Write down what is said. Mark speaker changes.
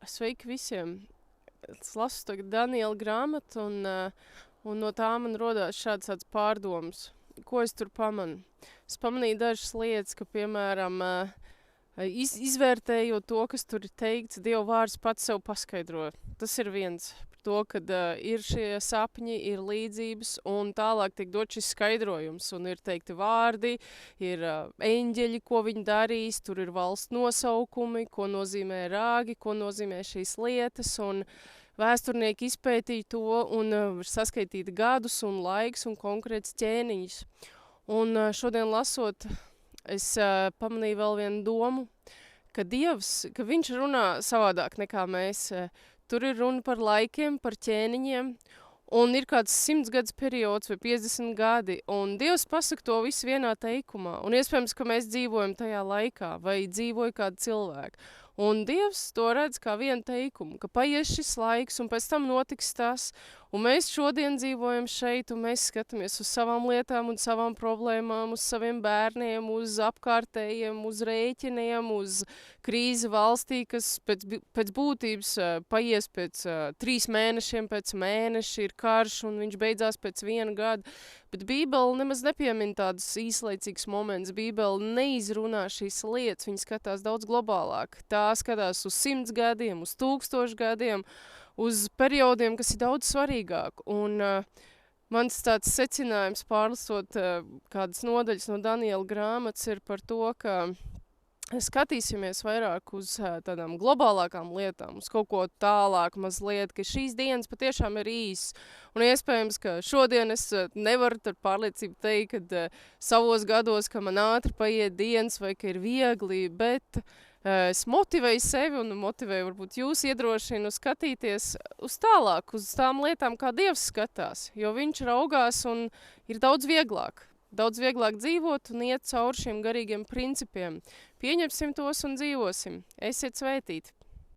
Speaker 1: Sveiki visiem! Es lasu tagad Daniela grāmatu, un no tā man rodās šāds pārdomas. Ko es tur pamanu? Es pamanīju dažas lietas, ka, piemēram, izvērtējot to, kas tur ir teikts, Dieva vārds pats sev paskaidro. Tas ir viens. Par to, kad ir šie sapņi, ir līdzības, un tālāk tiek dot šis skaidrojums, un ir teikti vārdi, ir eņģeļi, ko viņi darīs, tur ir valsts nosaukumi, ko nozīmē rāgi, ko nozīmē šīs lietas, un vēsturnieki izpētīja to, un var saskaitīt gadus un laiks un konkrēts ķēniņus. Un šodien lasot, es pamanīju vēl vienu domu, ka Dievs, ka viņš runā savādāk nekā mēs. Tur ir runa par laikiem, par ķēniņiem, un ir kāds 100 gadus periods vai 50 gadi, un Dievs pasaka to visu vienā teikumā, un iespējams, ka mēs dzīvojam tajā laikā, vai dzīvoja kādi cilvēki. Un Dievs to redz kā vienu teikumu, ka paies šis laiks, un pēc tam notiks tas, un mēs šodien dzīvojam šeit, un mēs skatāmies uz savām lietām un savām problēmām, uz saviem bērniem, uz apkārtējiem, uz rēķiniem, uz krīzi valstī, kas pēc būtības paies pēc 3 mēnešiem, pēc mēneša ir karš, un viņš beidzās pēc 1 gada. Bet Bībele nemaz nepiemin tādus īslaicīgus momentus. Bībele neizrunā šīs lietas, viņa skatās daudz globālāk. Tā skatās uz 100 gadiem, uz 1000 gadiem, uz periodiem, kas ir daudz svarīgāk. Un mans tāds secinājums pārlasot kādas nodaļas no Daniela grāmatas ir par to, ka skatīsimies vairāk uz tādām globālākām lietām, uz kaut ko tālāk mazliet, ka šīs dienas patiešām ir īsas. Un iespējams, ka šodien es nevaru ar pārliecību teikt, ka savos gados, ka man ātri paiet dienas vai ka ir viegli, bet es motivēju sevi un motivēju varbūt jūs iedrošinu skatīties uz tālāk, uz tām lietām, kā Dievs skatās, jo viņš raugās un ir daudz vieglāk. Daudz vieglāk dzīvot un iet cauri šiem garīgiem principiem. Pieņemsim tos un dzīvosim. Esiet svētīti!